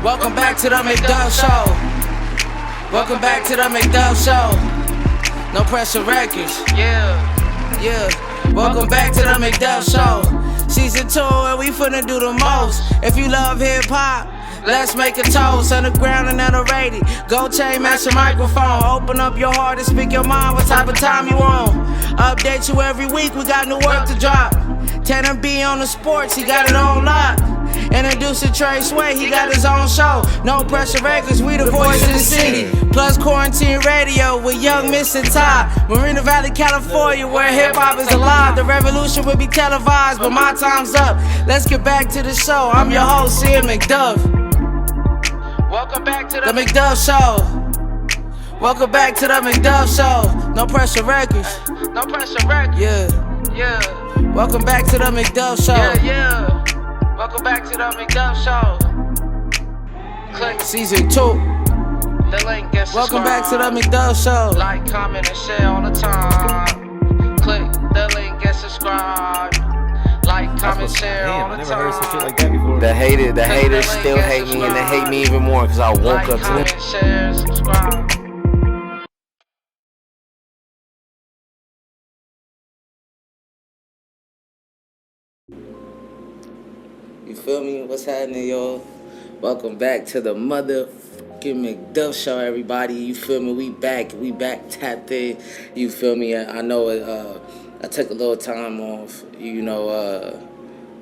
Welcome back to the Mcduff Show. Welcome back to the Mcduff Show. No Pressure Records. Yeah. Welcome back to the Mcduff Show. Season 2 and we finna do the most. If you love hip hop, let's make a toast. Underground and underrated. Gold chain, match your microphone. Open up your heart and speak your mind. What type of time you on? Update you every week. We got new work to drop. Tanner B on the sports. He got it on lock. Introducing Trey Sway, he got his own show. No Pressure Records, we the voice of the city. Plus Quarantine Radio with Young Miss and Ty. Moreno Valley, California, where hip-hop is alive. The revolution will be televised, but my time's up. Let's get back to the show. I'm your host, Ian Mcduff. Welcome back to the Mcduff Show. Welcome back to the Mcduff Show. No Pressure Records. No Pressure Records. Yeah. Welcome back to the Mcduff Show. Yeah. Welcome back to the Mcduff Show. Click Season 2. The link is welcome back to the Mcduff Show. Like, comment, and share all the time. Click the link and subscribe. Like, comment, share all the time. I never heard some shit like that before. The haters still hate me, and they hate me even more because I woke up to comment, share, subscribe. You feel me? What's happening, y'all? Welcome back to the motherfucking Mcduff Show, everybody. You feel me? We back tapped in. You feel me? I know I took a little time off,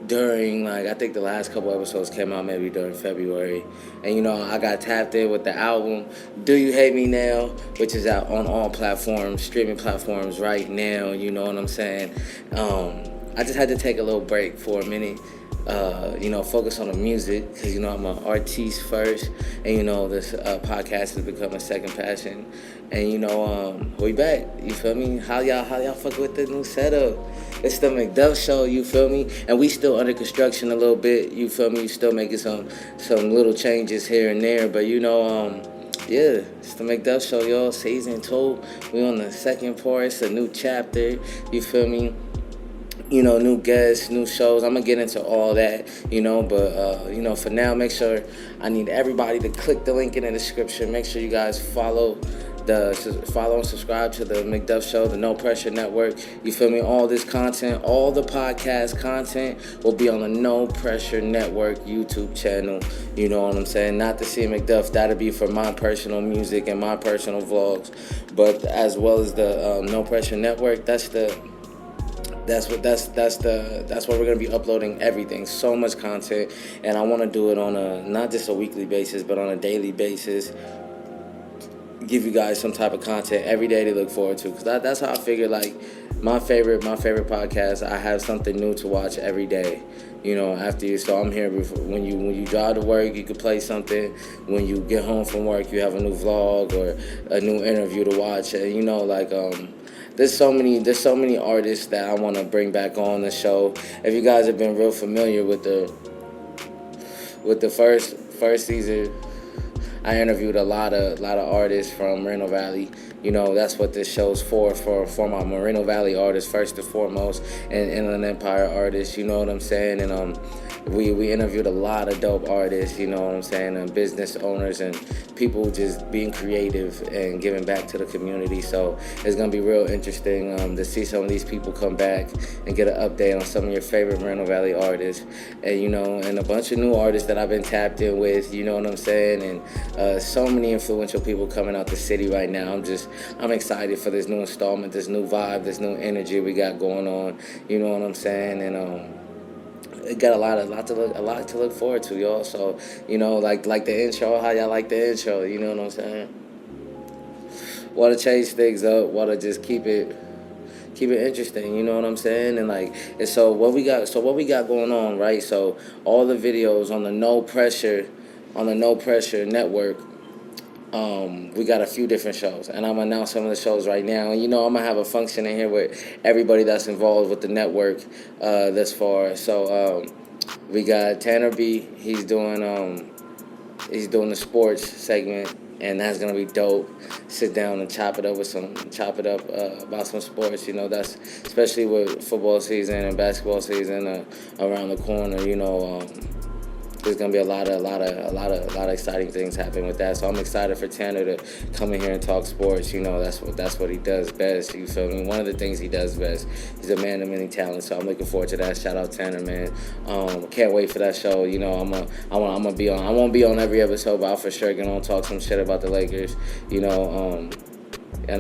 during, I think the last couple episodes came out maybe during February. And, I got tapped in with the album, Do You Hate Me Now, which is out on all platforms, streaming platforms right now, you know what I'm saying? I just had to take a little break for a minute. Focus on the music, because, I'm an artiste first, and, this podcast has become a second passion, and, we back, you feel me? How y'all fuck with the new setup? It's the Mcduff Show, you feel me? And we still under construction a little bit, you feel me? Still making some little changes here and there, but, it's the Mcduff Show, y'all, Season 2, we on the second part, it's a new chapter, you feel me? New guests, new shows. I'm going to get into all that, but, for now, make sure I need everybody to click the link in the description. Make sure you guys follow and subscribe to the Mcduff Show, the No Pressure Network. You feel me? All this content, all the podcast content will be on the No Pressure Network YouTube channel. You know what I'm saying? Not to see Mcduff. That'll be for my personal music and my personal vlogs. But as well as the No Pressure Network, that's where we're gonna be uploading everything. So much content, and I want to do it on not just a weekly basis, but on a daily basis. Give you guys some type of content every day to look forward to, because that's how I figure. My favorite podcast, I have something new to watch every day. After you. So I'm here when you drive to work, you can play something. When you get home from work, you have a new vlog or a new interview to watch. And There's so many artists that I want to bring back on the show. If you guys have been real familiar with the first season, I interviewed a lot of artists from Moreno Valley. That's what this show's for my Moreno Valley artists first and foremost, and Inland Empire artists. You know what I'm saying? And we interviewed a lot of dope artists. You know what I'm saying? And business owners and people just being creative and giving back to the community. So it's gonna be real interesting to see some of these people come back and get an update on some of your favorite Moreno Valley artists, and and a bunch of new artists that I've been tapped in with. You know what I'm saying? And so many influential people coming out the city right now. I'm excited for this new installment, this new vibe, this new energy we got going on. You know what I'm saying? And it got a lot to look forward to, y'all. So like the intro, how y'all like the intro? You know what I'm saying? Want to change things up? Want to just keep it interesting? You know what I'm saying? And so what we got going on, right? So all the videos on the No Pressure Network. We got a few different shows, and I'm gonna announce some of the shows right now. And I'm gonna have a function in here with everybody that's involved with the network thus far. So we got Tanner B. He's doing the sports segment, and that's gonna be dope. Sit down and chop it up about some sports. That's especially with football season and basketball season around the corner. there's gonna be a lot of exciting things happening with that. So I'm excited for Tanner to come in here and talk sports. You know, that's what he does best. You feel me? One of the things he does best. He's a man of many talents. So I'm looking forward to that. Shout out Tanner, man. Can't wait for that show. You know, I'm gonna be on. I won't be on every episode, but I'll for sure get on talk some shit about the Lakers. You know, I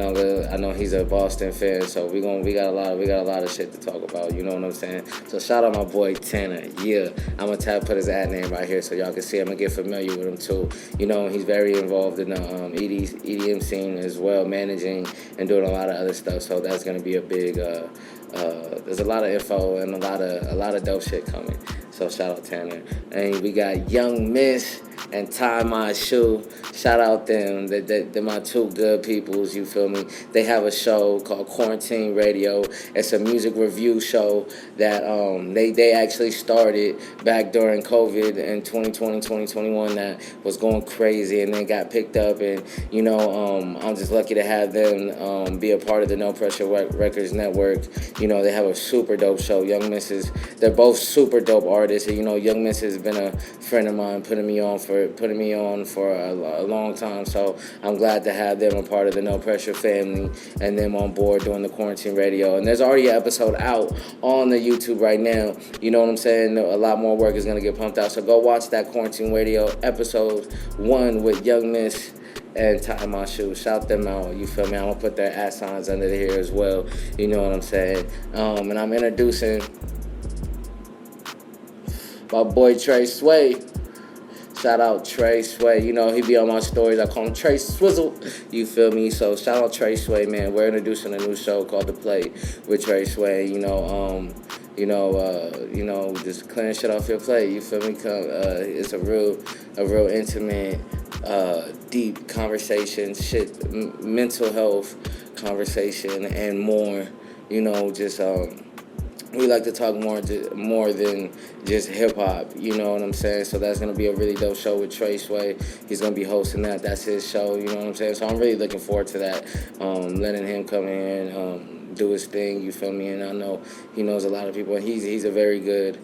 know he's a Boston fan, so we got a lot of shit to talk about. You know what I'm saying? So shout out my boy Tanner. Yeah, I'm gonna put his ad name right here so y'all can see him and get familiar with him too. You know, he's very involved in the EDM scene as well, managing and doing a lot of other stuff. So that's gonna be a big. There's a lot of info and a lot of dope shit coming. So shout out Tanner. And we got Young Miss and Tie My Shoe. Shout out them. They're my two good peoples, you feel me? They have a show called Quarantine Radio. It's a music review show that they actually started back during COVID in 2020, 2021 that was going crazy and then got picked up. And, you know, I'm just lucky to have them be a part of the No Pressure Records Network. You know, they have a super dope show. Young Misses, they're both super dope artists. And, you know, Young Miss has been a friend of mine, putting me on for a long time. So I'm glad to have them a part of the No Pressure family and them on board doing the Quarantine Radio. And there's already an episode out on the YouTube right now. You know what I'm saying? A lot more work is gonna get pumped out. So go watch that Quarantine Radio episode 1 with Young Miss and Tie My Shoe. Shout them out, you feel me? I'm gonna put their @ signs under here as well. You know what I'm saying? And I'm introducing my boy Trey Sway. Shout out Trey Sway. You know, he be on my stories. I call him Trey Swizzle. You feel me? So shout out Trey Sway, man. We're introducing a new show called The Plate with Trey Sway. You know, just clearing shit off your plate. You feel me? It's a real intimate, deep conversation, mental health conversation, and more. You know, just we like to talk more than just hip hop, you know what I'm saying? So that's gonna be a really dope show with Trey Sway. He's gonna be hosting that. That's his show, you know what I'm saying? So I'm really looking forward to that. Letting him come in, do his thing, you feel me? And I know he knows a lot of people. And he's a very good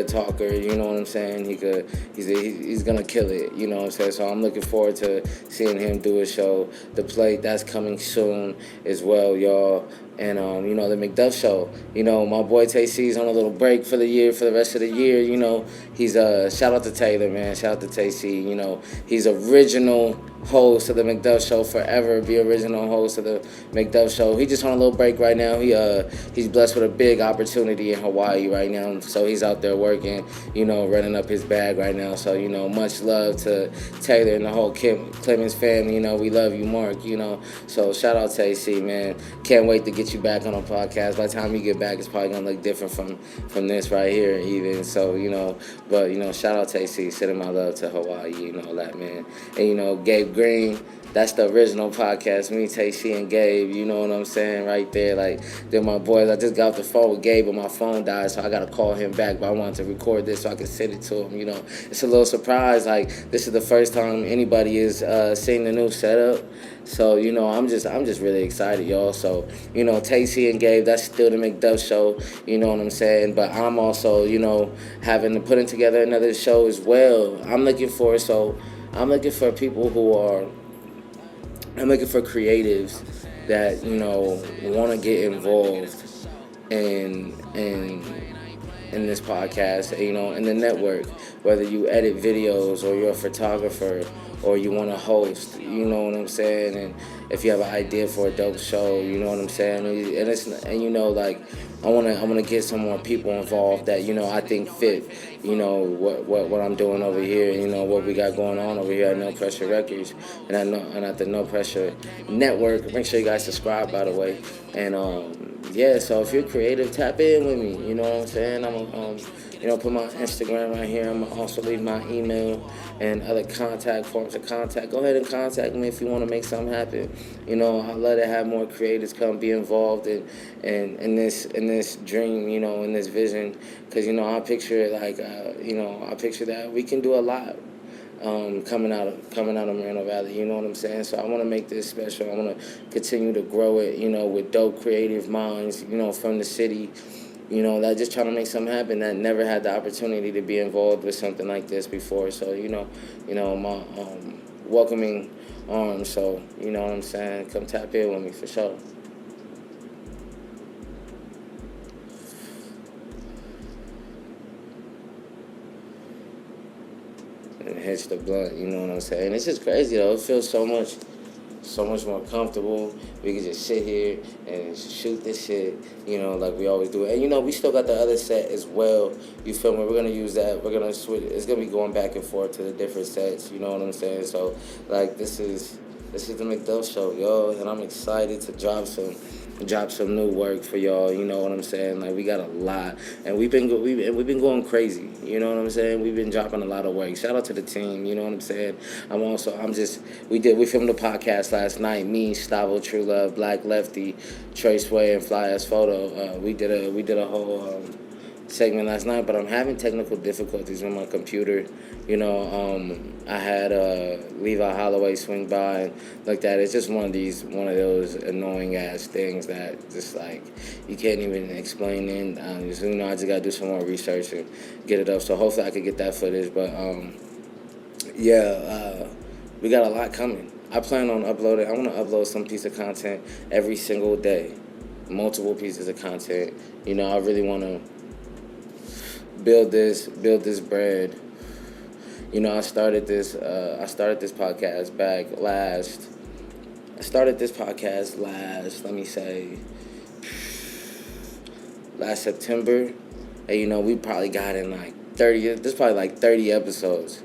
talker, you know what I'm saying? He's gonna kill it, you know what I'm saying? So I'm looking forward to seeing him do his show. The Plate, that's coming soon as well, y'all. And, you know, the Mcduff show, you know, my boy Tay-C's on a little break for the rest of the year, you know. He's, shout out to Taylor, man, shout out to Tay-C, you know. He's original host of the Mcduff show, forever be original host of the Mcduff show. He just on a little break right now. He's blessed with a big opportunity in Hawaii right now, so he's out there working, you know, running up his bag right now. So, you know, much love to Taylor and the whole Clemens family, you know, we love you, Mark, you know. So shout out Tay-C, man. Can't wait to get you back on a podcast. By the time you get back, it's probably gonna look different from this right here even. So, you know, but, you know, shout out Tay-C, sending my love to Hawaii, you know, that man. And, you know, Gabe Green, that's the original podcast, me, Tay-C, and Gabe, you know what I'm saying, right there. Like, they're my boys. I just got off the phone with Gabe, but my phone died, so I got to call him back. But I wanted to record this so I could send it to him, you know. It's a little surprise. Like, this is the first time anybody is seeing the new setup. So, you know, I'm just really excited, y'all. So, you know, Tay-C and Gabe, that's still the Mcduff show, you know what I'm saying? But I'm also, you know, putting together another show as well. I'm looking for people I'm looking for creatives that, you know, want to get involved in this podcast, you know, in the network, whether you edit videos or you're a photographer or you want to host, you know what I'm saying? And if you have an idea for a dope show, you know what I'm saying? And you know, like, I wanna get some more people involved that, you know, I think fit, you know, what I'm doing over here, you know, what we got going on over here at No Pressure Records and at the No Pressure Network. Make sure you guys subscribe, by the way. And yeah, so if you're creative, tap in with me, you know what I'm saying? I'm gonna you know, put my Instagram right here. I'm gonna also leave my email and other contact forms of contact. Go ahead and contact me if you want to make something happen. You know, I'd love to have more creators come be involved in this dream, you know, in this vision. Because, you know, I picture it like, I picture that we can do a lot. Coming out of Moreno Valley, you know what I'm saying? So I want to make this special. I want to continue to grow it, you know, with dope creative minds, you know, from the city, that just trying to make something happen that never had the opportunity to be involved with something like this before. So, my welcoming arms. So, you know what I'm saying? Come tap in with me for sure. And hits the blunt, you know what I'm saying? It's just crazy though. It feels so much more comfortable. We can just sit here and shoot this shit, like we always do. And we still got the other set as well. You feel me? We're gonna use that. We're gonna switch. It's gonna be going back and forth to the different sets. You know what I'm saying? So like this is the Mcduff show, yo, and I'm excited to drop some new work for y'all. You know what I'm saying? Like we got a lot, and we've been going crazy. You know what I'm saying? We've been dropping a lot of work. Shout out to the team. You know what I'm saying? We filmed a podcast last night. Me, Stavo, True Love, Black Lefty, Trace Way, and Fly Ass Photo. We did a whole segment last night, but I'm having technical difficulties with my computer. I had Levi Holloway swing by and looked at it. It's just one of those annoying ass things that just like you can't even explain it. I just gotta do some more research and get it up. So hopefully I could get that footage. But we got a lot coming. I plan on uploading. I want to upload some piece of content every single day, multiple pieces of content. I really want to build this brand. I started this podcast last September. And we probably got in like 30, there's probably like 30 episodes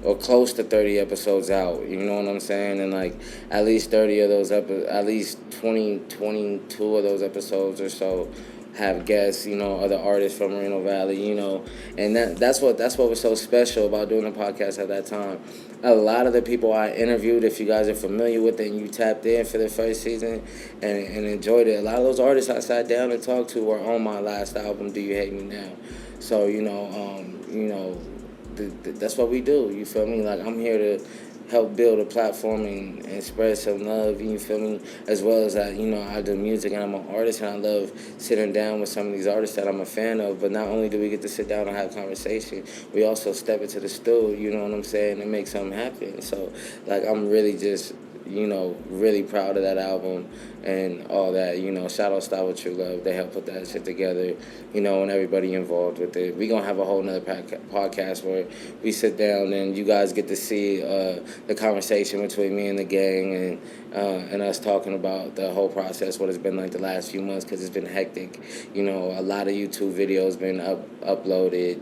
or close to 30 episodes out, you know what I'm saying? And like at least 30 of those at least 22 of those episodes or so have guests, other artists from Moreno Valley, and that's what was so special about doing the podcast at that time. A lot of the people I interviewed, if you guys are familiar with it and you tapped in for the first season and enjoyed it, a lot of those artists I sat down and talked to were on my last album, Do You Hate Me Now? So, that's what we do, you feel me? Like, I'm here to help build a platform and spread some love, you feel me? As well as I do music and I'm an artist and I love sitting down with some of these artists that I'm a fan of. But not only do we get to sit down and have conversation, we also step into the studio, you know what I'm saying, and make something happen. So, like, I'm really just, really proud of that album and all that. Shout out Style with True Love. They helped put that shit together, and everybody involved with it. We're going to have a whole nother podcast where we sit down and you guys get to see the conversation between me and the gang and us talking about the whole process, what it's been like the last few months, because it's been hectic. A lot of YouTube videos been uploaded,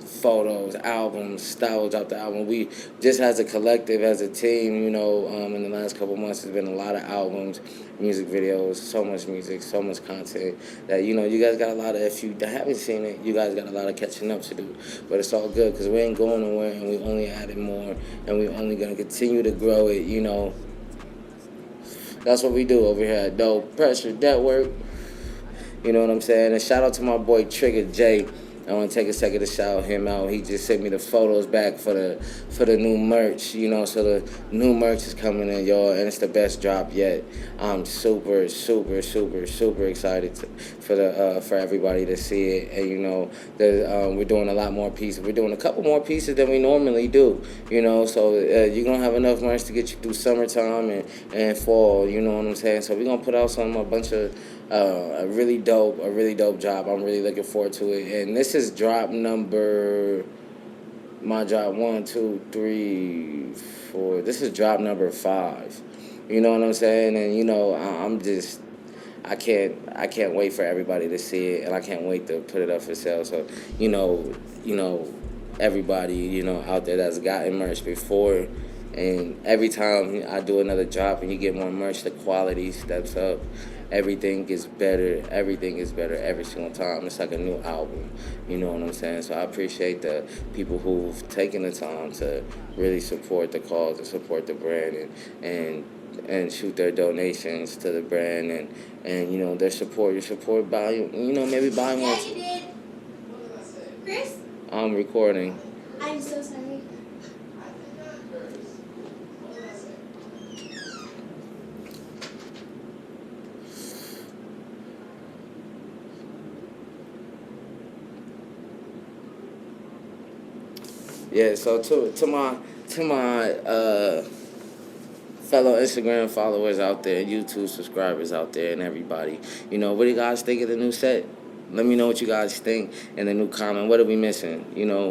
photos, albums, Style dropped the album. We just as a collective, as a team, in the last couple months, there's been a lot of albums, music videos, so much music, so much content that, you guys got a lot of, if you haven't seen it, you guys got a lot of catching up to do. But it's all good because we ain't going nowhere and we only added more and we only going to continue to grow it, That's what we do over here at Dope Pressure Network. You know what I'm saying? And shout out to my boy Trigger J. I want to take a second to shout him out. He just sent me the photos back for the new merch, so the new merch is coming in, y'all, and it's the best drop yet. I'm super, super, super, super excited for everybody to see it. And we're doing a lot more pieces. We're doing a couple more pieces than we normally do, so you're gonna have enough merch to get you through summertime and fall. You know what I'm saying? So we're gonna put out a bunch of a really dope job. I'm really looking forward to it. And this is my drop 1, 2, 3, 4. This is drop number 5. You know what I'm saying? And I can't wait for everybody to see it, and I can't wait to put it up for sale. So everybody out there that's gotten merch before, and every time I do another drop and you get more merch, the quality steps up. Everything is better every single time. It's like a new album, you know what I'm saying? So I appreciate the people who've taken the time to really support the cause and support the brand and shoot their donations to the brand and their support. Your support by, maybe buy one. Yeah, you did. Chris? I'm recording. I'm so sorry. Yeah, so to my fellow Instagram followers out there, YouTube subscribers out there, and everybody, what do you guys think of the new set? Let me know what you guys think in the new comment. What are we missing?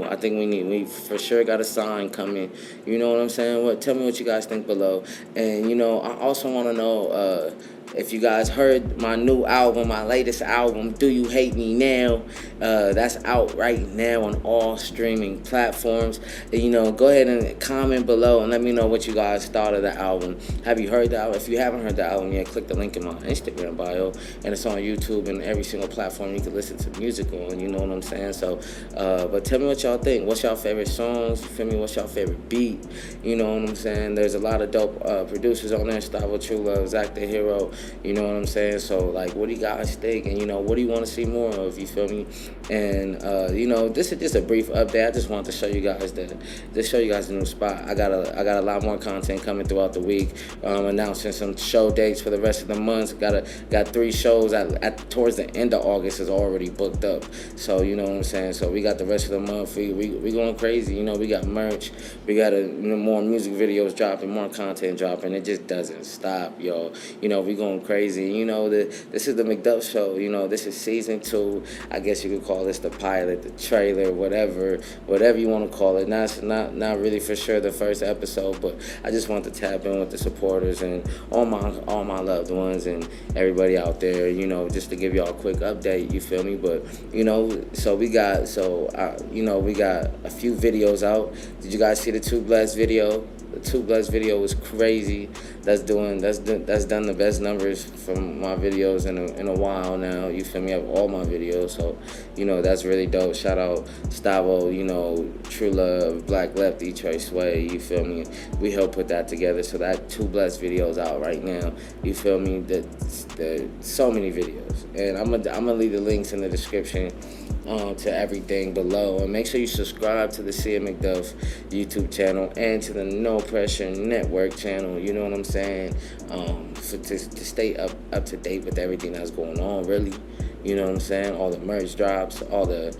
I think we for sure got a sign coming. You know what I'm saying? Tell me what you guys think below. And I also want to know if you guys heard my new album, my latest album, Do You Hate Me Now? That's out right now on all streaming platforms. And, go ahead and comment below and let me know what you guys thought of the album. Have you heard the album? If you haven't heard the album yet, click the link in my Instagram bio, and it's on YouTube and every single platform you can listen to music on. You know what I'm saying? So, but tell me what y'all think. What's y'all favorite songs? You feel me? What's y'all favorite beat? You know what I'm saying? There's a lot of dope producers on there. Stavo True Love, Zach the Hero. You know what I'm saying? So, like, what do you guys think? And, what do you want to see more of? You feel me? And, this is just a brief update. I just wanted to show you guys the new spot. I got a lot more content coming throughout the week. Announcing some show dates for the rest of the month. Got 3 shows at towards the end of August is already booked up. So, you know what I'm saying? So, we got the rest of the month. We going crazy. We got merch. We got more music videos dropping, more content dropping. It just doesn't stop, y'all. We going crazy. This is the Mcduff show. This is season 2. I guess you could call this the pilot, the trailer, whatever you want to call it. Not really for sure the first episode, but I just want to tap in with the supporters and all my loved ones and everybody out there. Just to give y'all a quick update. You feel me? But so we got a few videos out. Did you guys see the Two Blessed video? The Two Blessed video was crazy. That's done the best numbers from my videos in a while now. You feel me? I have all my videos, so that's really dope. Shout out Stavo, True Love, Black Lefty, Trey Sway. You feel me? We helped put that together, so that Two Blessed video is out right now. You feel me? There's so many videos, and I'm gonna leave the links in the description to everything below, and make sure you subscribe to the Sia Mcduff YouTube channel and to the No Pressure Network channel. You know what I'm saying? To stay up to date with everything that's going on, really. You know what I'm saying? All the merch drops, all the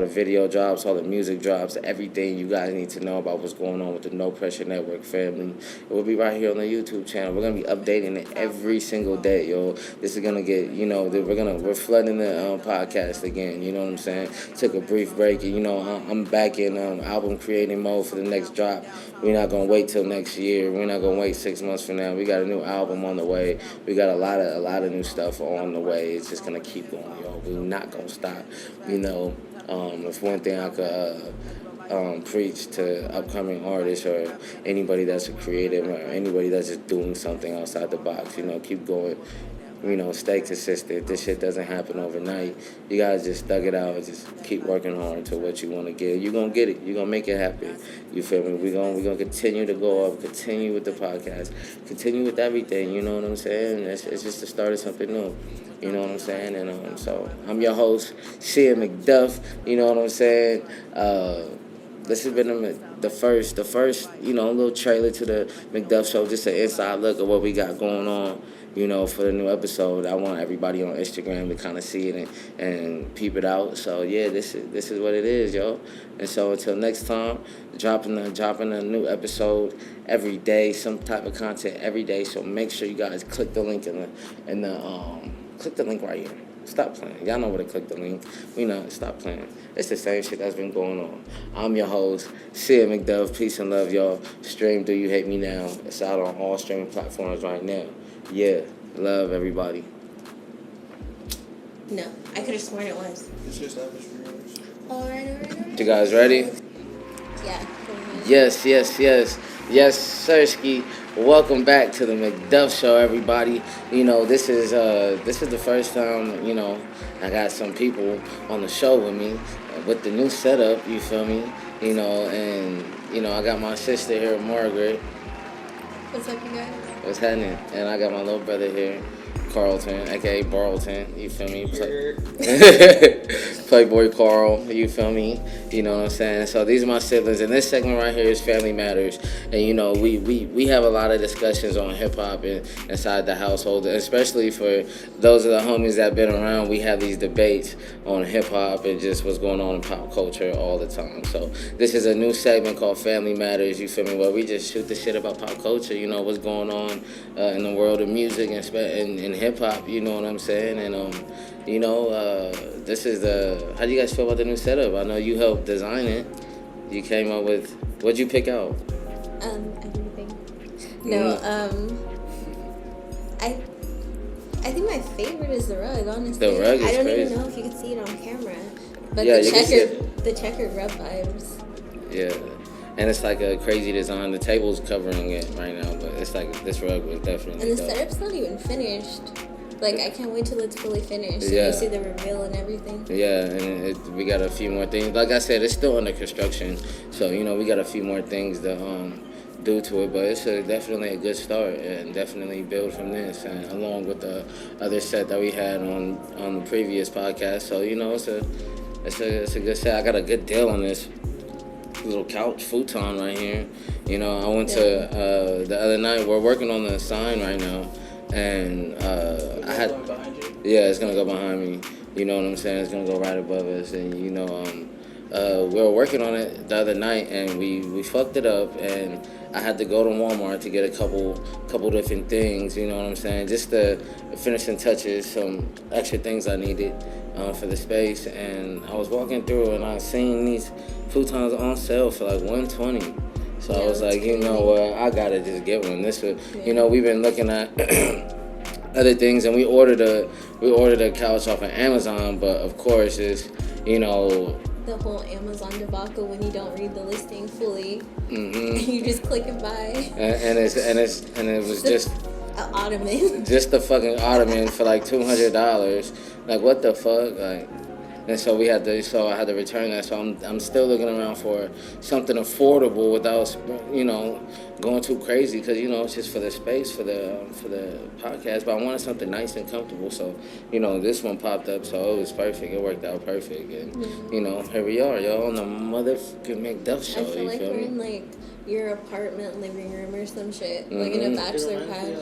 video drops, all the music drops, everything you guys need to know about what's going on with the No Pressure Network family. It will be right here on the YouTube channel. We're gonna be updating it every single day, yo. This is gonna get, we're flooding the podcast again. You know what I'm saying? Took a brief break, and I'm back in album creating mode for the next drop. We're not gonna wait till next year. We're not gonna wait 6 months from now. We got a new album on the way. We got a lot of new stuff on the way. It's just gonna keep going, yo. We're not gonna stop. If one thing I could preach to upcoming artists or anybody that's a creative or anybody that's just doing something outside the box, keep going. Stay consistent. This shit doesn't happen overnight. You guys just thug it out and just keep working hard to what you want to get. You're going to get it. You're going to make it happen. You feel me? We're gonna continue to go up, continue with the podcast, continue with everything. You know what I'm saying? It's just the start of something new. You know what I'm saying? And so I'm your host, Sia Mcduff. You know what I'm saying? This has been the first, little trailer to the Mcduff show, just an inside look at what we got going on, for the new episode. I want everybody on Instagram to kind of see it and peep it out. So, yeah, this is what it is, yo. And so until next time, dropping a new episode every day, some type of content every day. So make sure you guys click the link click the link right here. Stop playing. Y'all know where to click the link. We know. Stop playing. It's the same shit that's been going on. I'm your host, Sia Mcduff. Peace and love, y'all. Stream Do You Hate Me Now. It's out on all streaming platforms right now. Yeah. Love everybody. No, I could have sworn it was. It's just that much for yours. All right. You guys ready? Yeah. Yes, Sirski. Welcome back to the Mcduff Show, everybody. This is the first time, I got some people on the show with me with the new setup, you feel me? And I got my sister here, Margaret. What's up, you guys? What's happening? And I got my little brother here, Carlton, aka Barlton, you feel me? Playboy Carl, you feel me? You know what I'm saying? So these are my siblings, and this segment right here is Family Matters. And you know, we have a lot of discussions on hip hop and inside the household, especially for those of the homies that have been around. We have these debates on hip hop and just what's going on in pop culture all the time. So this is a new segment called Family Matters, you feel me? Where we just shoot the shit about pop culture, you know, what's going on in the world of music and hip hop, you know what I'm saying? And you know, this is how do you guys feel about the new setup? I know you helped design it. You came up with, what'd you pick out? Everything. No, I think my favorite is the rug, honestly. The rug is I don't crazy. even know if you can see it on camera. But Yeah, the checkered rug vibes. Yeah. And it's like a crazy design. The table's covering it right now, but it's like this rug was definitely And the dope. setup's not even finished. Like, I can't wait till it's fully finished. So Yeah. you see the reveal and everything. Yeah, and we got a few more things. Like I said, it's still under construction, so you know we got a few more things to do to it. But it's definitely a good start, and definitely build from this, and along with the other set that we had on the previous podcast. So you know it's a good set. I got a good deal on this little couch futon right here. You know, I went to the other night. We're working on the sign right now, and I had. Yeah, it's gonna go behind me. You know what I'm saying? It's gonna go right above us, and you know, we were working on it the other night, and we fucked it up, and I had to go to Walmart to get a couple different things. You know what I'm saying? Just the finishing touches, some extra things I needed for the space, and I was walking through, and I seen these futons on sale for like $120. So I was like, you know what? I gotta just get one. This was, you know, we've been looking at other things, and we ordered a couch off of Amazon, but of course it's, you know, The whole Amazon debacle when you don't read the listing fully. Mm-hmm. And you just click and buy. And it was just an ottoman. Just the fucking ottoman for like $200. Like what the fuck? Like, and so I had to return that. So I'm still looking around for something affordable without, you know, going too crazy, because you know it's just for the space for the podcast. But I wanted something nice and comfortable. So you know this one popped up, so it was perfect. It worked out perfect, and you know here we are, y'all, on the motherfucking Mcduff show. I feel like we're me? in like your apartment living room or some shit, like in a bachelor pad.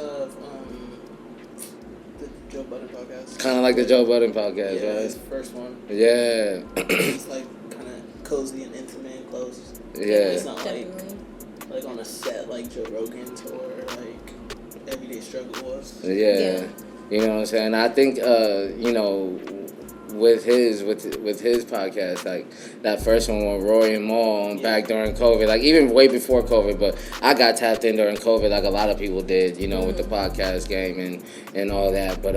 Joe Budden podcast. Kind of like the Joe Budden podcast, yeah, right? It's the first one. Yeah. It's like kind of cozy and intimate and close. Yeah. It's not like on a set like Joe Rogan's or like Everyday Struggle was. Yeah. You know what I'm saying? I think you know, with his podcast, like that first one with Roy and Maul back during COVID, like even way before COVID, but I got tapped in during COVID like a lot of people did, you know, with the podcast game and all that. But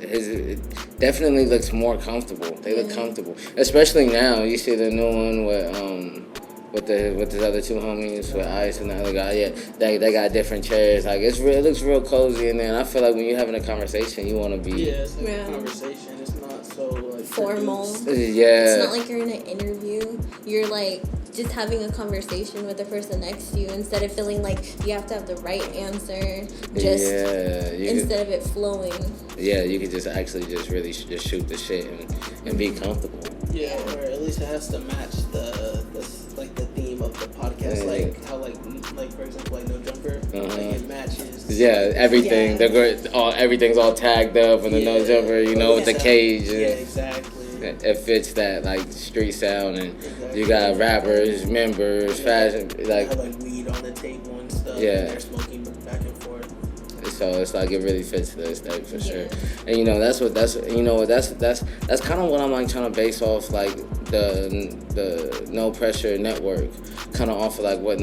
it definitely looks more comfortable. They look comfortable, especially now. You see the new one with the other two homies, with Ice and the other guy. Yeah, they got different chairs. Like it looks real cozy in there. And I feel like when you're having a conversation, you want to be it's like a conversation. It's not so like formal. Yeah, it's not like you're in an interview. You're like just having a conversation with the person next to you, instead of feeling like you have to have the right answer. Instead of it flowing. Yeah, you could just actually just really just shoot the shit and be comfortable. Yeah, or at least it has to match the theme of the podcast, like how like for example like No Jumper, like it matches. Yeah, everything. Yeah. Everything's all tagged up and the No Jumper, you know, with the cage. Yeah, exactly. It fits that like street sound, and you got rappers, members, fashion, like have, like weed on the table and stuff. Yeah. And they're smoking back and forth. So it's like it really fits the aesthetic for sure. And you know that's kind of what I'm like trying to base off, like the No Pressure Network, kind of off of like what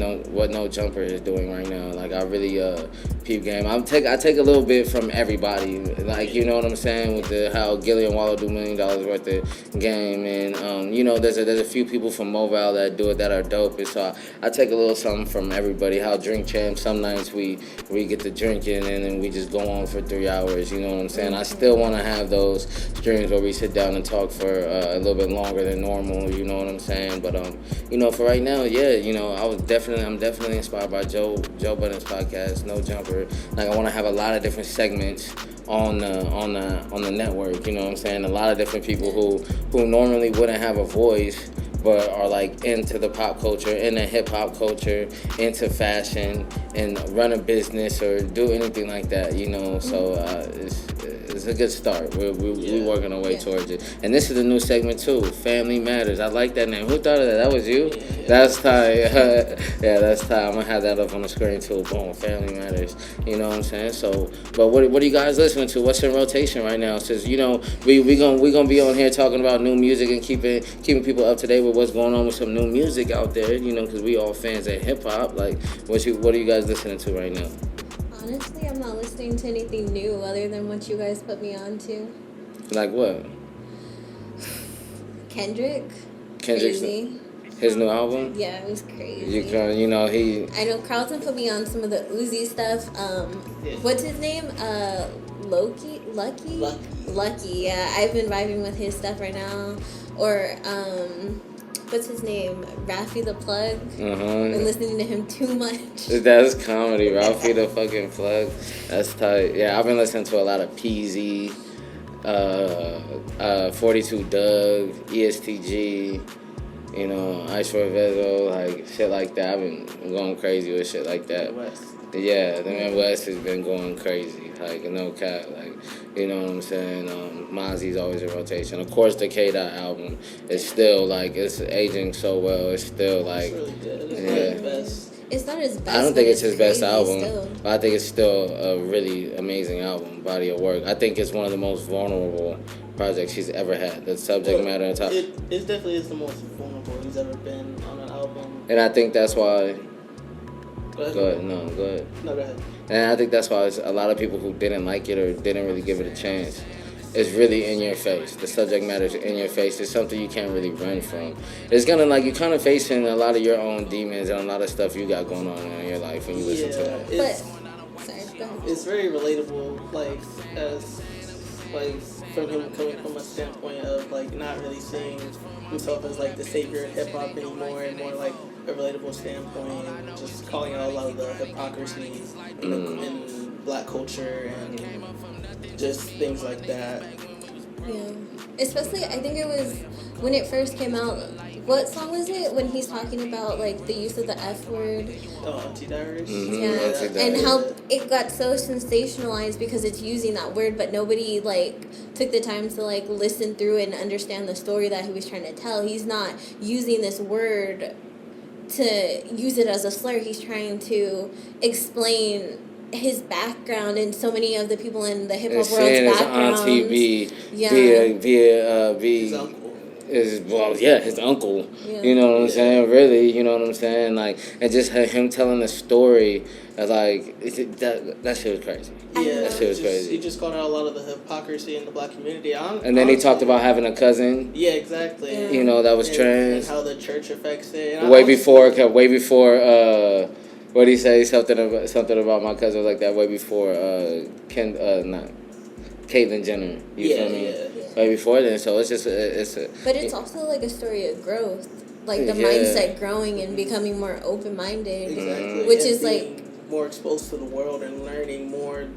No Jumper is doing right now. Like I really peep game. I take a little bit from everybody, like you know what I'm saying, with how Gilly and Wallow do $1 million worth of game, and you know there's a few people from Mobile that do it that are dope. And so I take a little something from everybody. How Drink Champ, some nights we get to drinking and then we just go on for 3 hours. You know what I'm saying? I still want to have those streams where we sit down and talk for a little bit longer than normal. normal. You know what I'm saying? But you know, for right now, yeah, you know, I'm definitely inspired by Joe Budden's podcast, No Jumper. Like, I want to have a lot of different segments on the network. You know what I'm saying? A lot of different people who normally wouldn't have a voice, but are like into the pop culture, into hip hop culture, into fashion, and run a business or do anything like that, you know. So it's a good start. We're working our way towards it. And this is a new segment too, Family Matters. I like that name. Who thought of that? That was you? Yeah. That's tight. Yeah, that's tight. I'm gonna have that up on the screen too. Boom, Family Matters. You know what I'm saying? So, but what are you guys listening to? What's in rotation right now? Since, you know, we gonna be on here talking about new music and keeping people up to date with what's going on with some new music out there. You know, because we all fans of hip hop. Like, what are you guys listening to right now? Honestly, I'm not listening to anything new other than what you guys put me on to. Like what? Kendrick's Crazy. His new album? Yeah, it was crazy. You know, I know Carlton put me on some of the Uzi stuff. What's his name? Lucky. Yeah, I've been vibing with his stuff right now. Or what's his name? Raffi the Plug. Been listening to him too much. That's comedy. Ralphie the fucking Plug. That's tight. Yeah, I've been listening to a lot of PZ, 42 Doug, ESTG. You know, Ice for Vezo, like shit like that. I've been going crazy with shit like that. Yeah, the Midwest has been going crazy. Like, no cap. Like, you know what I'm saying? Mozzie's always in rotation. Of course, the K-Dot album is still, like, it's aging so well. It's still, like, it's really good. It's not his best. It's not his best. I don't think it's his best album. Still. But I think it's still a really amazing album, body of work. I think it's one of the most vulnerable projects he's ever had. The subject matter and top. It definitely is the most vulnerable he's ever been on an album. And I think that's why. Go ahead. Go ahead. No, go ahead. No, go ahead. And I think that's why a lot of people who didn't like it or didn't really give it a chance, it's really in your face. The subject matter is in your face. It's something you can't really run from. It's gonna, like, you're kind of facing a lot of your own demons and a lot of stuff you got going on in your life when you listen to it. Sorry, go ahead. It's very relatable, like, from him coming from a standpoint of, like, not really seeing himself as, like, the savior of hip-hop anymore, and more like a relatable standpoint, and just calling out a lot of the hypocrisy in black culture and just things like that. Yeah. Especially, I think it was when it first came out. What song was it when he's talking about, like, the use of the F word? Oh, Auntie Diaries? Yeah. And how it got so sensationalized because it's using that word, but nobody, like, took the time to, like, listen through it and understand the story that he was trying to tell. He's not using this word to use it as a slur. He's trying to explain his background and so many of the people in the hip hop world's backgrounds. Auntie B, His uncle. His uncle. Yeah. You know what I'm saying? Really, you know what I'm saying? Like, and just him telling the story, like, that shit was crazy. Yeah, that shit was crazy. He just called out a lot of the hypocrisy in the black community. And then he talked about having a cousin. Yeah, exactly. Yeah. You know, that was trans. And how the church affects it. And Way before. What did he say? Something about my cousin like that. Way before Caitlyn Jenner. You feel me? Yeah. Way before then. So it's just But it's also like a story of growth, like the mindset growing and becoming more open-minded, Exactly. which and is being like more exposed to the world and learning more,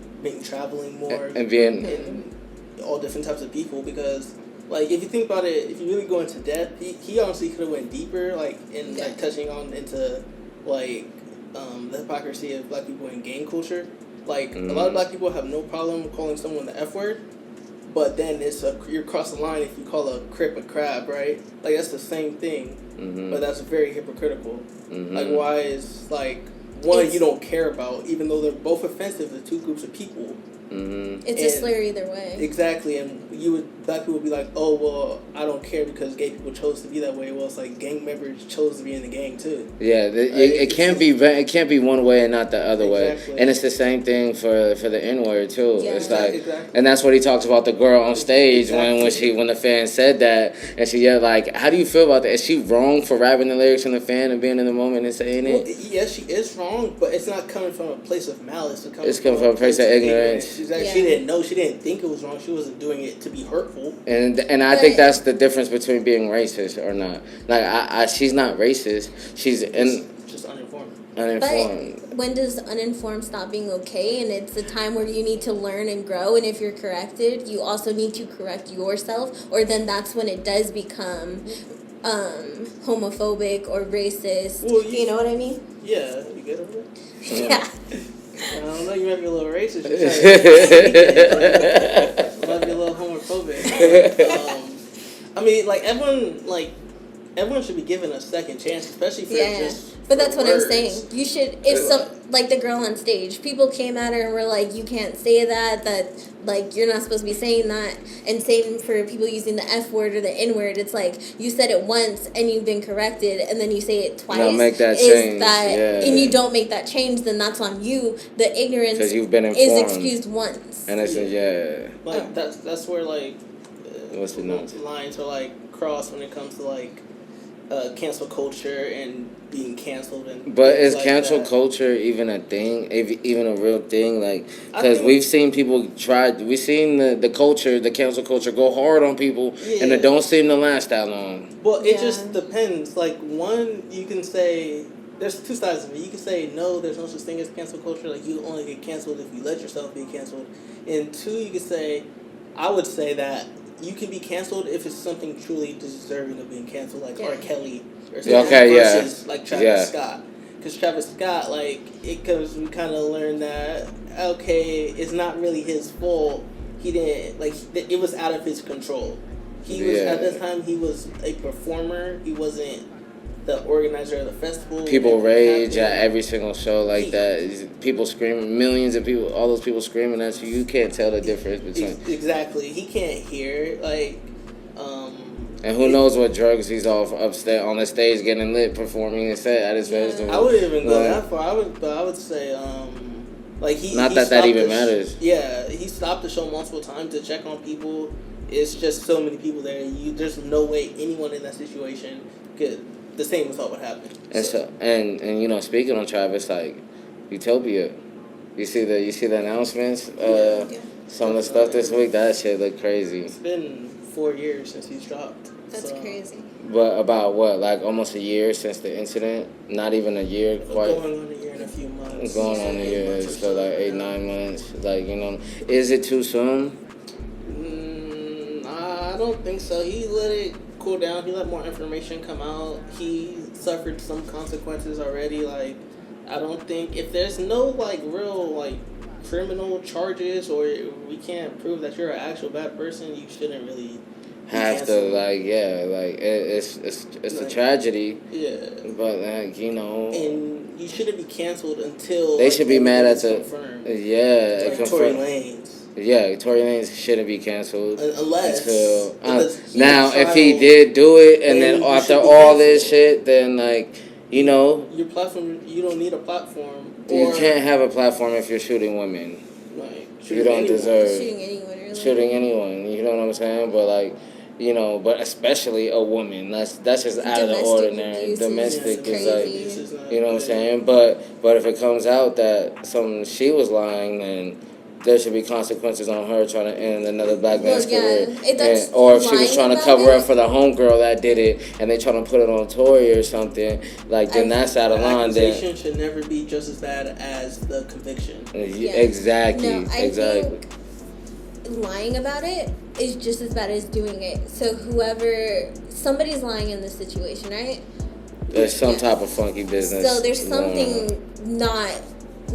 traveling more, and being in all different types of people. Because, like, if you think about it, if you really go into depth, he honestly could have went deeper, like, in like touching on into like the hypocrisy of black people in gang culture. Like, a lot of black people have no problem calling someone the F word, but then you're cross the line if you call a Crip a crab, right? Like, that's the same thing, but that's very hypocritical. Like, why is, like, one you don't care about, even though they're both offensive to two groups of people. It's a slur either way. Exactly, and black people would be like, oh, well, I don't care because gay people chose to be that way. Well, it's like gang members chose to be in the gang too. Yeah, it can't be one way and not the other way. And it's the same thing for the N-word too. Yeah. It's like, and that's what he talks about the girl on stage when the fan said that, and she yelled like, how do you feel about that? Is she wrong for rapping the lyrics in the fan and being in the moment and saying it? Well, yes, she is wrong, but it's not coming from a place of malice. It's coming from a place of ignorance. She didn't know. She didn't think it was wrong. She wasn't doing it to be hurtful. And I think that's the difference between being racist or not. Like, she's not racist. She's just uninformed. But when does uninformed stop being okay? And it's a time where you need to learn and grow. And if you're corrected, you also need to correct yourself. Or then that's when it does become homophobic or racist. Well, you know what I mean? Yeah, you get over it? Yeah. I don't know, you might be a little racist. You might be a little homophobic. I mean, like, everyone should be given a second chance, especially for But that's what words. I'm saying. You should, like the girl on stage, people came at her and were like, you can't say that, like, you're not supposed to be saying that. And same for people using the F word or the N word. It's like, you said it once and you've been corrected, and then you say it twice. No, make that change. And you don't make that change, then that's on you. The ignorance you've been is excused once. And it's Like, that's where, like, what's the lines are, like, crossed when it comes to, like, cancel culture and being canceled. But is cancel culture even a thing? Even a real thing? Like, because we've seen people we've seen the culture, the cancel culture, go hard on people, and it don't seem to last that long. Well, it just depends. Like, one, you can say, there's two sides of it. You can say, no, there's no such thing as cancel culture. Like, you only get canceled if you let yourself be canceled. And two, you can say, I would say that you can be canceled if it's something truly deserving of being canceled, like R. Kelly or something, versus like Travis Scott. Because Travis Scott, like, we kind of learned that, okay, it's not really his fault. He didn't, like, it was out of his control. He was, at that time, he was a performer. He wasn't the organizer of the festival. People rage at every single show like that. People screaming, millions of people, all those people screaming at you. You can't tell the difference between. Exactly. He can't hear, like, and who knows what drugs he's off upstairs on the stage getting lit, performing and set at his festival. I wouldn't even go that far. I would say, like, not that even matters. He stopped the show multiple times to check on people. It's just so many people there. There's no way anyone in that situation could. The same thought would happen. And so you know, speaking on Travis, like, Utopia, you see the announcements, some of the stuff this week. That shit look crazy. It's been 4 years since he's dropped. That's crazy. But about what, like almost a year since the incident? Not even a year, quite. Going on a year and a few months. Going on a year, so like 8-9 months. Like, you know, is it too soon? I don't think so. He let it cool down. He let more information come out. He suffered some consequences already. Like, I don't think if there's no like real like criminal charges or we can't prove that you're an actual bad person, you shouldn't really have to it's like, a tragedy. Yeah. But like, you know, and you shouldn't be canceled until they should be mad at confirmed. Like Tory Lanez. Yeah, Tory Lanez shouldn't be canceled unless now if he did do it and then after all this shit, then like, you know, your platform, you don't need a platform. You can't have a platform if you're shooting women. Like, you don't deserve shooting anyone. Really. Shooting anyone. You know what I'm saying? But like, you know, but especially a woman. That's just out of the ordinary. Domestic is like, you know what I'm saying? But if it comes out that she was lying, then there should be consequences on her trying to end another black man's career. Or if she was trying to cover up for the homegirl that did it and they trying to put it on Tory or something, like, then that's out of line. The accusation should never be just as bad as the conviction. Exactly. No, I think lying about it is just as bad as doing it. So somebody's lying in this situation, right? There's some type of funky business. So there's something not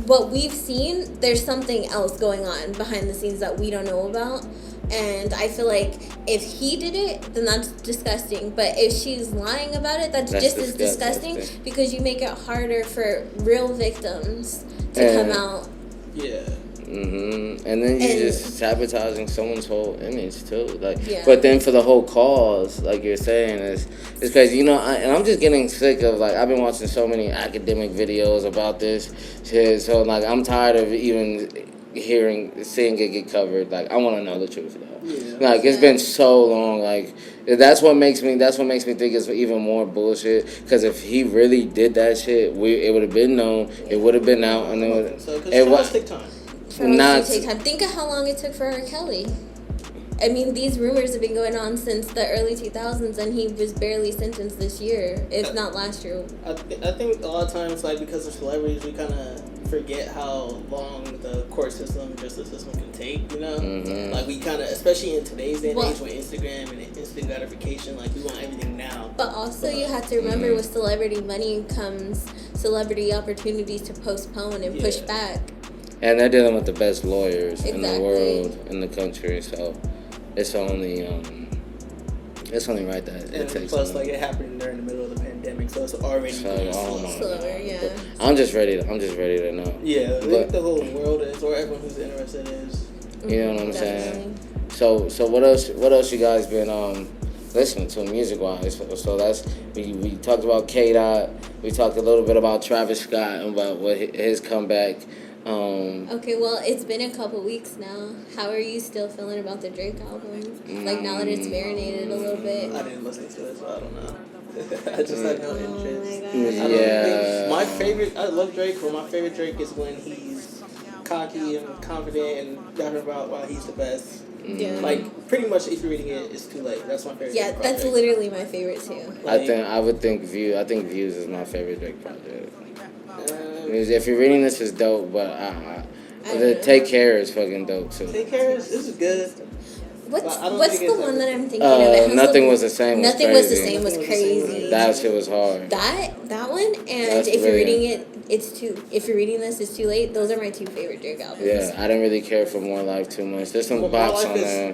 what we've seen. There's something else going on behind the scenes that we don't know about. And I feel like if he did it, then that's disgusting. But if she's lying about it, that's just as disgusting because you make it harder for real victims to come out. Yeah. Mm-hmm. And then you're just sabotaging someone's whole image too. Like, but then for the whole cause, like you're saying, it's crazy. You know, I'm just getting sick of, like, I've been watching so many academic videos about this shit. So like, I'm tired of even seeing it get covered. Like, I want to know the truth now. Yeah. Like, it's been so long. Like, that's what makes me think it's even more bullshit. Because if he really did that shit, it would have been known. It would have been out, and it would. Because trials take time. Charles do take time. Think of how long it took for R. Kelly. I mean, these rumors have been going on since the early 2000s, and he was barely sentenced this year, if not last year. I think a lot of times, like, because of celebrities, we kind of forget how long the court system, justice system can take, you know? Mm-hmm. Like, we kind of, especially in today's day and age with Instagram and instant gratification, like, we want everything now. But also, you have to remember with celebrity money comes celebrity opportunities to postpone and push back. And they're dealing with the best lawyers in the world, in the country, so it's only right that it takes plus, like, it happened during the middle of the pandemic, so it's already slower, yeah. I'm just ready to know. Yeah, like the whole world is, or everyone who's interested is. You know what I'm saying? So what else you guys been listening to music wise? So that's we talked about K-Dot. We talked a little bit about Travis Scott and about what his comeback. Okay, well, it's been a couple weeks now. How are you still feeling about the Drake album? Like, now that it's marinated a little bit? I didn't listen to it, so I don't know. I just had no interest. My favorite, I love Drake, but my favorite Drake is when he's cocky and confident and rapping about why he's the best. Yeah. Like, pretty much, if you're reading it, it's too late. That's my favorite. Yeah, that's literally my favorite too. Like, I think Views is my favorite Drake project. If you're reading this, is dope, but the Take Care is fucking dope too. Take Care is good. What's the one that I'm thinking of? Nothing Was the Same. Nothing Was the Same was crazy. That shit was hard. That one, and if you're reading it, if you're reading this, it's too late. Those are my two favorite Drake albums. Yeah, I didn't really care for More Life too much. There's some bops on there.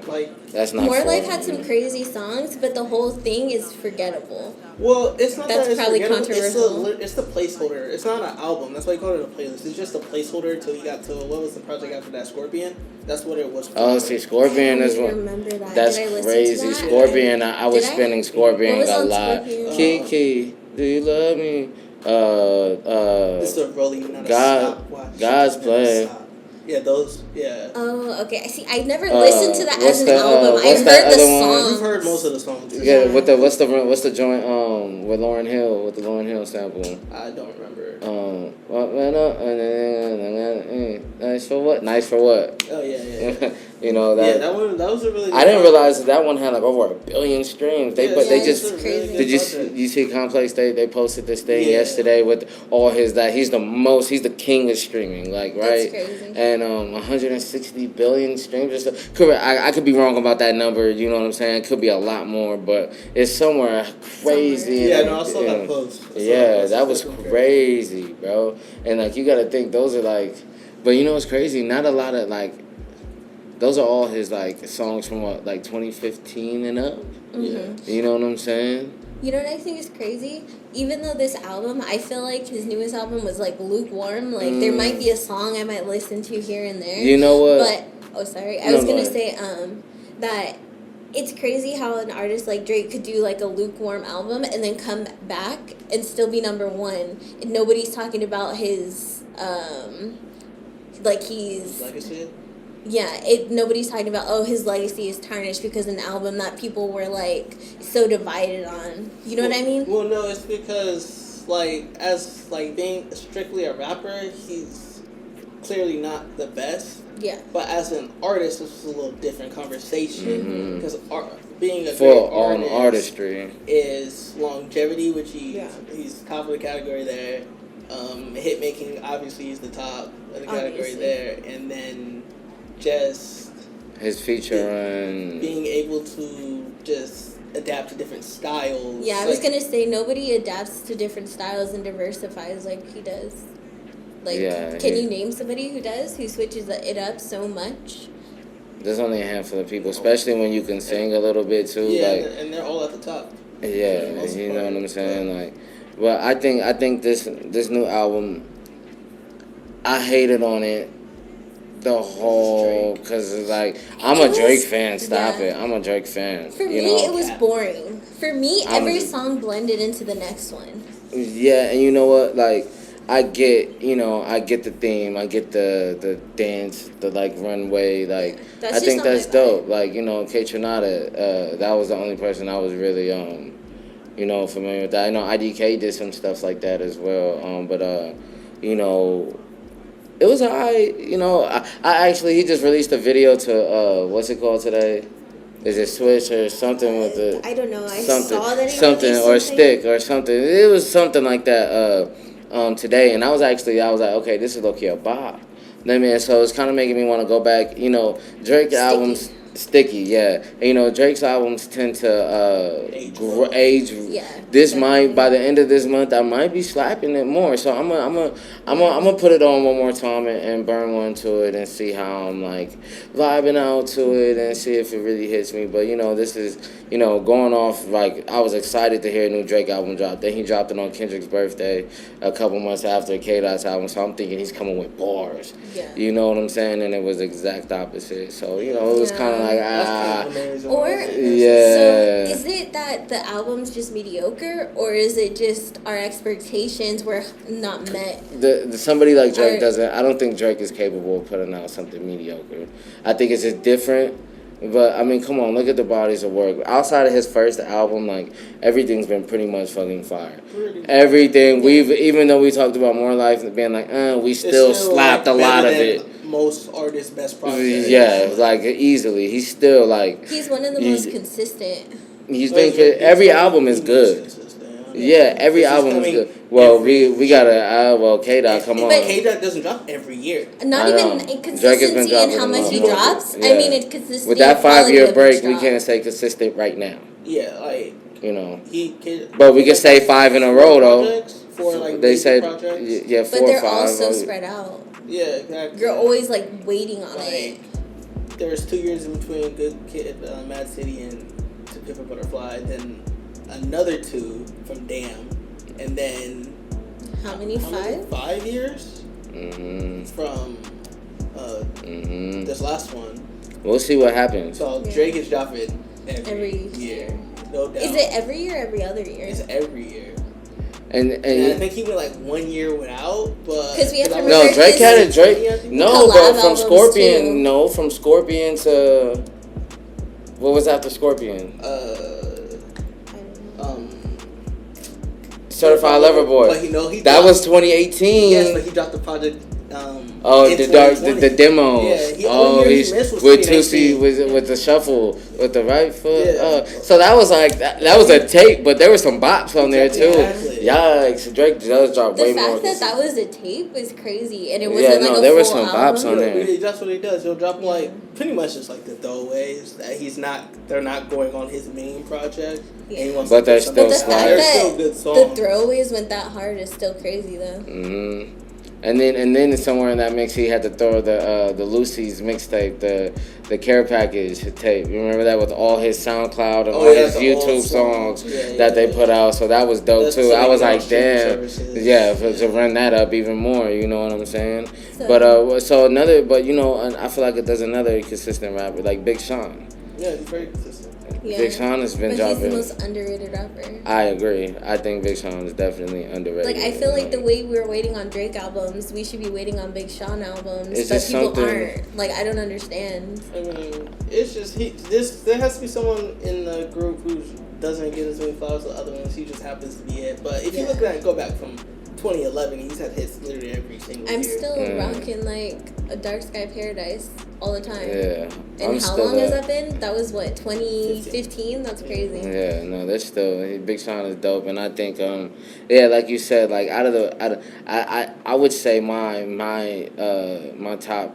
That's not. More Life had some crazy songs, but the whole thing is forgettable. Well, it's not that's probably controversial. It's the placeholder. It's not an album. That's why you call it a playlist. It's just a placeholder until you got to what was the project after that? Scorpion. That's what it was. Oh, see, Scorpion is one. Remember that? That's crazy. Scorpion. I was spinning Scorpion a lot. Kiki, do you love me? This is a rolling, not a stopwatch. God's Plan. Yeah, those. Yeah. Oh, okay. I see. I never listened to that as an album. I heard the songs. You've heard most of the songs. Yeah. What's the joint with Lauryn Hill with the Lauryn Hill sample? I don't remember. Nice for what? Nice for what? Oh yeah. You know that. Yeah, that was a really. I didn't realize that one had like over 1 billion streams. They just crazy. Did you see Complex? They posted this thing yesterday with all his he's the king of streaming, like, right? That's crazy. And 160 billion streams. I could be wrong about that number. You know what I'm saying? It could be a lot more, but it's somewhere crazy. Yeah, no, I saw that post. That was crazy, bro. And like you got to think those are like, but you know what's crazy? Not a lot of like. Those are all his like songs from what, like 2015 and up. Mm-hmm. You know what I'm saying? You know what I think is crazy? Even though this album, I feel like his newest album was like lukewarm. Like there might be a song I might listen to here and there. You know what? I was gonna say that it's crazy how an artist like Drake could do like a lukewarm album and then come back and still be number one. And nobody's talking about his like he's legacy. Yeah, nobody's talking about, his legacy is tarnished because an album that people were, like, so divided on. You know what I mean? Well, no, it's because, like, as, like, being strictly a rapper, he's clearly not the best. Yeah. But as an artist, this is a little different conversation. Because being a full great on artistry is longevity, which he's top of the category there. Hit making, obviously, he's the top of the category there. And then just his feature on being able to just adapt to different styles. Yeah, I was gonna say nobody adapts to different styles and diversifies like he does. Like, can you name somebody who does, who switches it up so much? There's only a handful of people, especially when you can sing a little bit too. Yeah, like, and they're all at the top. Yeah, you know what I'm saying. Like, but I think this new album, I hated on it. The whole, because like I'm a Drake fan. Stop it! I'm a Drake fan. For me, it was boring. For me, every song blended into the next one. Yeah, and you know what? Like, I get the theme. I get the dance, the like runway. Like, I think that's dope. Like, K Tronada. That was the only person I was really familiar with that. I know IDK did some stuff like that as well. But It was alright, you know. I actually he just released a video to what's it called today? Is it Switch or something with the? I don't know. I something, saw that something or Stick or something. It was something like that today, and I was like, okay, this is low-key a bop. I mean, so it's kind of making me want to go back. You know, Drake albums. Sticky, yeah. And, you know, Drake's albums tend to age. Yeah. This might by the end of this month, I might be slapping it more. So I'm gonna put it on one more time and burn one to it and see how I'm like vibing out to it and see if it really hits me. But you know, this is going off like I was excited to hear a new Drake album drop. Then he dropped it on Kendrick's birthday a couple months after K-Dot's album. So I'm thinking he's coming with bars. Yeah. You know what I'm saying? And it was the exact opposite. So you know, it was kind of like or yeah. So is it that the album's just mediocre, or is it just our expectations were not met? The somebody like Drake doesn't. I don't think Drake is capable of putting out something mediocre. I think it's just different. But I mean, come on, look at the bodies of work. Outside of his first album, like everything's been pretty much fucking fire. Everything even though we talked about More Life and being like, we still slapped like a lot of it. Most artists' best project. Yeah, like easily. He's still like. He's one of the most consistent. He's been every album is good. Yeah, every album is good. Well, we gotta K-Dot come on. But K-Dot doesn't drop every year. Not even consistency in how much he drops. Yeah. I mean, it's consistency. With that 5-year break, we can't say consistent right now. Yeah, like but we can say 5 in a row though. They said 4 or 5. But they're also spread out. Yeah, exactly. You're always like waiting on it. There was 2 years in between Good Kid, Mad City, and To Pimp a Butterfly, then another 2 from Damn, and then how many 5? 5 years from this last one. We'll see what happens. So Drake is dropping every year, no doubt. Is it every year or every other year? It's every year. And I think he went like 1 year without, but because we have to remember no, Drake had a Drake. No, but from Scorpion, too. No, from Scorpion to what was after Scorpion? Certified Lover Boy. But that was 2018. Yes, but he dropped the project. The demo. Yeah, he's with Tusi with the shuffle with the right foot. Yeah. So that was like that was a tape, but there were some bops on there too. Exactly. Yikes! Drake does drop way more. The fact that was a tape was crazy, and it wasn't like a there full were some bops album. on there. That's what he does. He'll drop like pretty much just like the throwaways that they're not going on his main project. Yeah. But they're still good songs. The throwaways went that hard is still crazy though. Mm-hmm. And then somewhere in that mix he had to throw the Lucy's mixtape, the Care Package tape. You remember that with all his SoundCloud and all his YouTube songs that they put out. So that was dope too. I was like, damn, to run that up even more. You know what I'm saying? But you know, I feel like there's another consistent rapper like Big Sean. Yeah, he's very consistent. Yeah. Big Sean has been dropping. He's the most underrated rapper. I agree. I think Big Sean is definitely underrated. Like I feel like the way we're waiting on Drake albums, we should be waiting on Big Sean albums. It's but just people something. aren't. Like I don't understand. I mean, it's just there has to be someone in the group who doesn't get as many flowers as the other ones. He just happens to be it. But if you look at it, go back from 2011, he's had hits literally every single year. I'm still rocking like a Dark Sky Paradise all the time. Yeah. And how long has that been? That was what, 2015? That's crazy. Yeah, no, that's still Big Sean is dope, and I think like you said, like I would say my top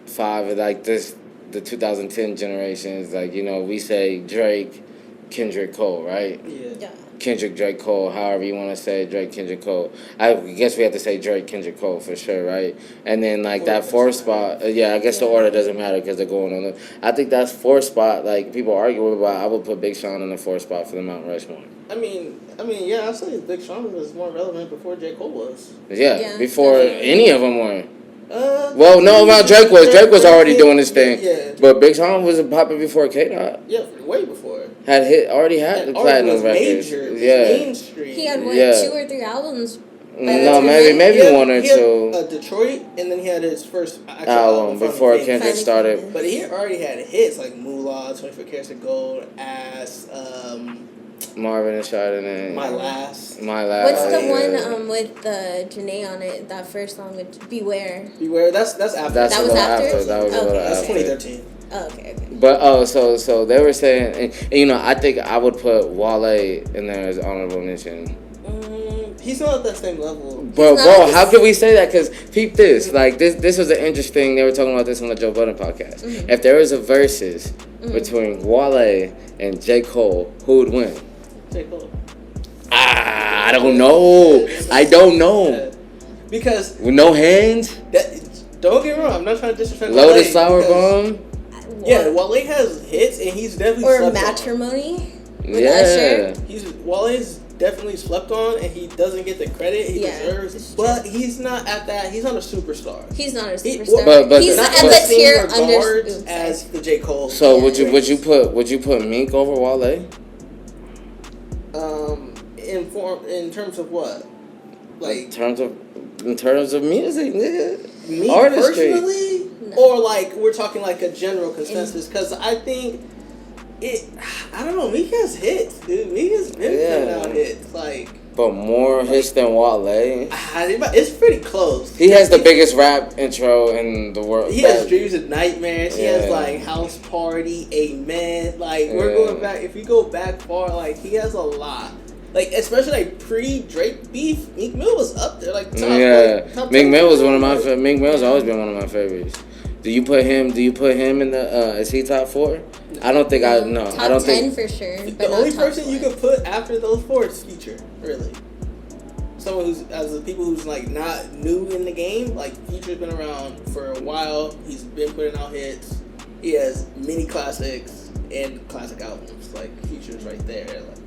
5 is like the 2010 generation is like, you know, we say Drake, Kendrick, Cole, right? Yeah. Kendrick, Drake, Cole, however you want to say Drake, Kendrick, Cole. I guess we have to say Drake, Kendrick, Cole for sure, right? And then like that 4th spot, I guess the order doesn't matter because they're going on. I think that's 4th spot. Like people argue about, I would put Big Sean in the 4th spot for the Mount Rushmore. I mean, yeah, I'd say Big Sean was more relevant before J. Cole was. Yeah, before any of them were. Well, no, about Drake was. Drake was already doing his thing. Yeah. But Big Sean was popping before K-Dot. Yeah, way before. Already had the platinum records. Mainstream. He had 2 or 3 albums. No, maybe 1 or 2. Detroit, and then he had his first album before Kendrick started. But he already had hits like Moolah, 24 Carats of Gold, Ass, Marvin and Chardonnay. My Last. What's the one with the Janae on it? That first song with Beware. That's after. That was after. That was a little That's after. 2013. Oh, okay. But so they were saying, and, you know, I think I would put Wale in there as honorable mention. He's not at that same level. Bro, how can we say that? Because peep this. Like, this was an interesting... They were talking about this on the Joe Budden podcast. Mm-hmm. If there was a versus between Wale and J. Cole, who would win? J. Cole. I don't know. I don't know. Yeah. Because... With no hands? Don't get me wrong. I'm not trying to disrespect Loaded Sour Bomb? Yeah, Wale has hits, and he's definitely or Matrimony with Usher. Wale's definitely slept on, and he doesn't get the credit he deserves. But he's not at that. He's not a superstar. He's not a superstar. But he's not at the tier under as the J. Cole. So would you put Meek over Wale? In terms of what? Like in terms of music, nigga. Me artistry. Personally, or like we're talking like a general consensus, because I think. I don't know. Meek has hits, dude. Meek has been putting out hits, like. But more hits than Wale. It's pretty close. He has the biggest rap intro in the world. He has Dreams and Nightmares. He has like House Party, Amen. Like we're going back. If you go back far, like he has a lot. Like especially like pre-Drake beef, Meek Mill was up there. Like top Meek Mill was one of my. Meek Mill's always been one of my favorites. Do you put him in the? Is he top 4? I don't think I don't top 10 think for sure. But the only person 4. you could put after those 4 is Future, really. Someone who's as the people who's like not new in the game. Like Future's been around for a while. He's been putting out hits. He has many classics and classic albums. Like Future's right there. Like